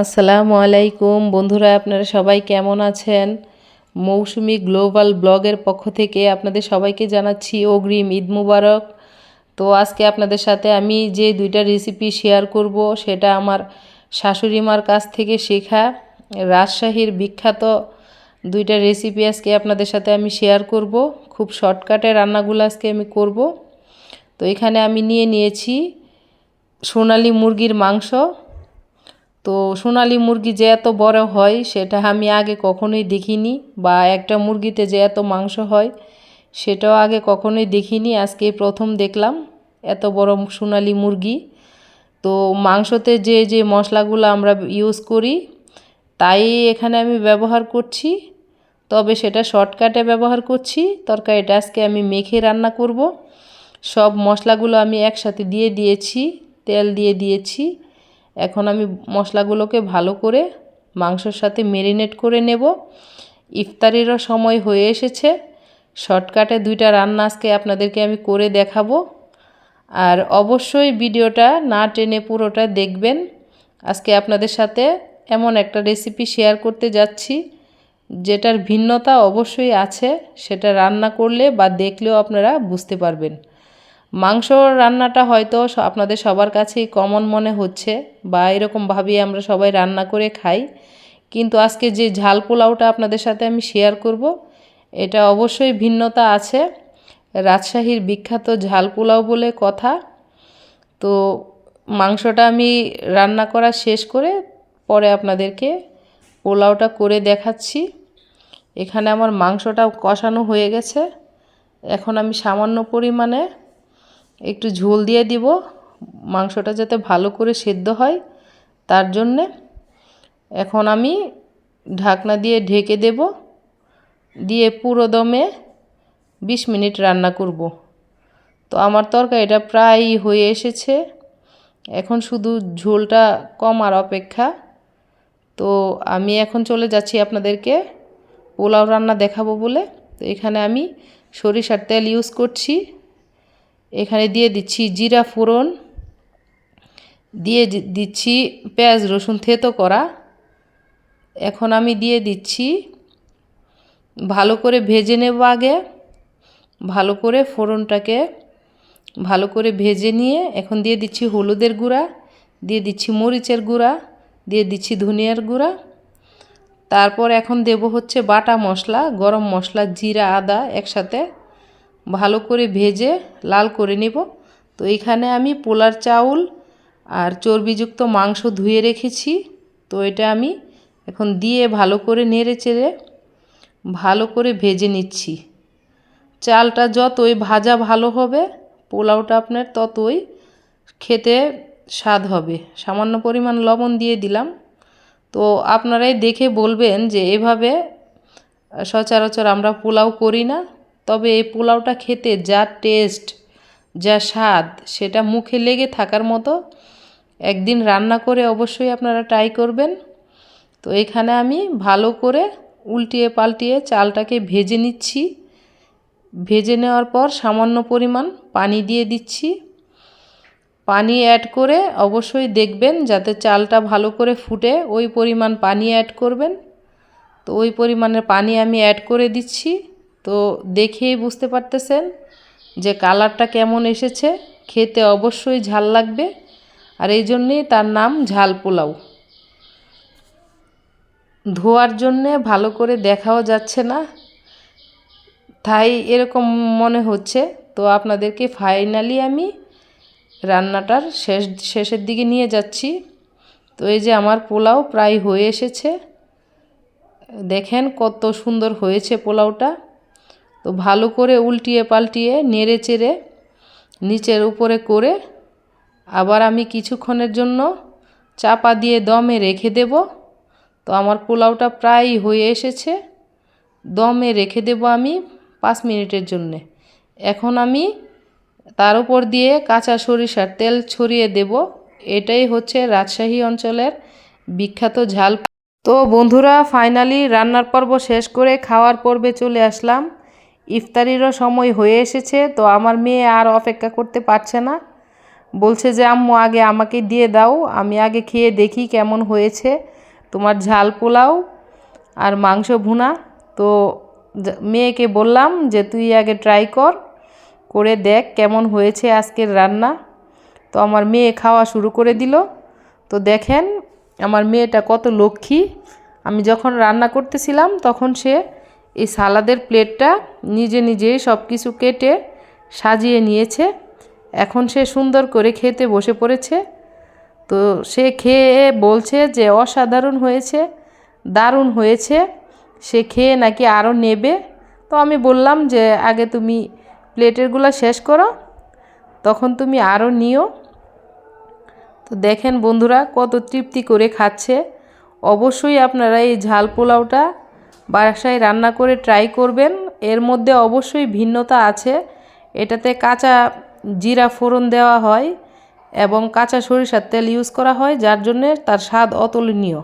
আসসালামু আলাইকুম বন্ধুরা, আপনারা সবাই কেমন আছেন? মৌসুমি গ্লোবাল ব্লগের পক্ষ থেকে আপনাদের সবাইকে জানাচ্ছি অগ্রিম ঈদ মুবারক। তো আজকে আপনাদের সাথে আমি যে দুইটা রেসিপি শেয়ার করব সেটা আমার শাশুড়ি মার কাছ থেকে শেখা রাজশাহীর বিখ্যাত দুইটা রেসিপি আজকে আপনাদের সাথে আমি শেয়ার করব। খুব শর্টকাটে রান্নাগুলো আজকে আমি করব। তো এখানে আমি নিয়েছি সোনালী মুরগির মাংস। তো সোনালী মুরগি যে এত বড় হয় সেটা আমি আগে কখনোই দেখিনি, বা একটা মুরগিতে যে এত মাংস হয় সেটাও আগে কখনোই দেখিনি। আজকে প্রথম দেখলাম এত বড় সোনালী মুরগি। তো মাংসতে যে যে মশলাগুলো আমরা ইউজ করি তাই এখানে আমি ব্যবহার করছি, তবে সেটা শর্টকাটে ব্যবহার করছি। তরকারিটা আজকে আমি মেখে রান্না করব। সব মশলাগুলো আমি একসাথে দিয়ে দিয়েছি, তেল দিয়ে দিয়েছি। এখন আমি মশলাগুলোকে ভালো করে মাংসর সাথে ম্যারিনেট করে নেব। ইফতারিরও সময় হয়ে এসেছে। শর্টকাটে দুইটা রান্না আজকে আপনাদেরকে আমি করে দেখাবো। আর অবশ্যই ভিডিওটা না টেনে পুরোটা দেখবেন। আজকে আপনাদের সাথে এমন একটা রেসিপি শেয়ার করতে যাচ্ছি যেটার ভিন্নতা অবশ্যই আছে, সেটা রান্না করলে বা দেখলেও আপনারা বুঝতে পারবেন। মাংস রান্নাটা হয়তো আপনাদের সবার কাছেই কমন মনে হচ্ছে, বা এরকমভাবেই আমরা সবাই রান্না করে খাই। কিন্তু আজকে যে ঝাল পোলাওটা আপনাদের সাথে আমি শেয়ার করব, এটা অবশ্যই ভিন্নতা আছে। রাজশাহীর বিখ্যাত ঝাল পোলাও বলে কথা। তো মাংসটা আমি রান্না করা শেষ করে পরে আপনাদেরকে পোলাওটা করে দেখাচ্ছি। এখানে আমার মাংসটা কষানো হয়ে গেছে। এখন আমি সামান্য পরিমাণে একটু ঝোল দিয়ে দিব, মাংসটা যাতে ভালো করে সেদ্ধ হয় তার জন্যে। এখন আমি ঢাকনা দিয়ে ঢেকে দেব, দিয়ে পুরো দমে 20 মিনিট রান্না করব। তো আমার তরকারিটা প্রায় হয়ে এসেছে, এখন শুধু ঝোলটা কমার অপেক্ষা। তো আমি এখন চলে যাচ্ছি আপনাদেরকে পোলাও রান্না দেখাবো বলে। তো এখানে আমি সরিষার তেল ইউজ করছি। এখানে দিয়ে দিচ্ছি জিরা ফোড়ন, দিয়ে দিচ্ছি পেঁয়াজ রসুন থেতো করা। এখন আমি দিয়ে দিচ্ছি, ভালো করে ভেজে নেব আগে। ভালো করে ফোড়নটাকে ভালো করে ভেজে নিয়ে এখন দিয়ে দিচ্ছি হলুদের গুঁড়া, দিয়ে দিচ্ছি মরিচের গুঁড়া, দিয়ে দিচ্ছি ধনিয়ার গুঁড়া। তারপর এখন দেব হচ্ছে বাটা মশলা, গরম মশলা, জিরা, আদা একসাথে ভালো করে ভেজে লাল করে নেব। তো এখানে আমি পোলার চাউল আর চর্বিযুক্ত মাংস ধুয়ে রেখেছি। তো এটা আমি এখন দিয়ে ভালো করে নেড়ে চেড়ে ভালো করে ভেজে নিচ্ছি। চালটা যতই ভাজা ভালো হবে পোলাওটা আপনার ততই খেতে স্বাদ হবে। সামান্য পরিমাণ লবণ দিয়ে দিলাম। তো আপনারাই দেখে বলবেন যে এভাবে সচরাচর আমরা পোলাও করি না, তবে এই পোলাওটা খেতে যা টেস্ট, যা স্বাদ, সেটা মুখে লেগে থাকার মতো। একদিন রান্না করে অবশ্যই আপনারা ট্রাই করবেন। তো এখানে আমি ভালো করে উল্টিয়ে পাল্টিয়ে চালটাকে ভেজে নিচ্ছি। ভেজে নেওয়ার পর সামান্য পরিমাণ পানি দিয়ে দিচ্ছি। পানি অ্যাড করে অবশ্যই দেখবেন যাতে চালটা ভালো করে ফুটে, ওই পরিমাণ পানি অ্যাড করবেন। তো ওই পরিমাণের পানি আমি অ্যাড করে দিচ্ছি। তো দেখেই বুঝতে পারতেছেন যে কালারটা কেমন এসেছে। খেতে অবশ্যই ঝাল লাগবে, আর এই জন্যেই তার নাম ঝাল পোলাও। ধোয়ার জন্যে ভালো করে দেখাও যাচ্ছে না, তাই এরকম মনে হচ্ছে। তো আপনাদেরকে ফাইনালি আমি রান্নাটার শেষের দিকে নিয়ে যাচ্ছি। তো এই যে আমার পোলাও প্রায় হয়ে এসেছে, দেখেন কত সুন্দর হয়েছে পোলাওটা। তো ভালো করে উল্টিয়ে পাল্টিয়ে নেড়ে চেড়ে নিচের উপরে করে আবার আমি কিছুক্ষণের জন্য চাপা দিয়ে দমে রেখে দেব। তো আমার পোলাওটা প্রায় হয়ে এসেছে, দমে রেখে দেব আমি 5 মিনিটের জন্যে। এখন আমি তার উপর দিয়ে কাঁচা সরিষার তেল ছড়িয়ে দেব। এটাই হচ্ছে রাজশাহী অঞ্চলের বিখ্যাত ঝাল। তো বন্ধুরা, ফাইনালি রান্নার পর্ব শেষ করে খাওয়ার পর্বে চলে আসলাম। ইফতারিরও সময় হয়ে এসেছে। তো আমার মেয়ে আর অপেক্ষা করতে পারছে না, বলছে যে আম্মু আগে আমাকে দিয়ে দাও, আমি আগে খেয়ে দেখি কেমন হয়েছে তোমার ঝাল পোলাও আর মাংস ভুনা। তো মেয়েকে বললাম যে তুই আগে ট্রাই করে দেখ কেমন হয়েছে আজকের রান্না। তো আমার মেয়ে খাওয়া শুরু করে দিল। তো দেখেন আমার মেয়েটা কত লক্ষ্মী। আমি যখন রান্না করতেছিলাম তখন সে এই সালাদের প্লেটটা নিজে নিজেই সব কিছু কেটে সাজিয়ে নিয়েছে। এখন সে সুন্দর করে খেতে বসে পড়েছে। তো সে খেয়ে বলছে যে অসাধারণ হয়েছে, দারুণ হয়েছে। সে খেয়ে নাকি আরও নেবে। তো আমি বললাম যে আগে তুমি প্লেটেরগুলো শেষ করো, তখন তুমি আরও নিও। তো দেখেন বন্ধুরা কত তৃপ্তি করে খাচ্ছে। অবশ্যই আপনারা এই ঝাল পোলাওটা বাসায় রান্না করে ট্রাই করবেন। এর মধ্যে অবশ্যই ভিন্নতা আছে। এটাতে কাঁচা জিরা ফোড়ন দেওয়া হয় এবং কাঁচা সরিষার তেল ইউজ করা হয়, যার জন্যে তার স্বাদ অতুলনীয়।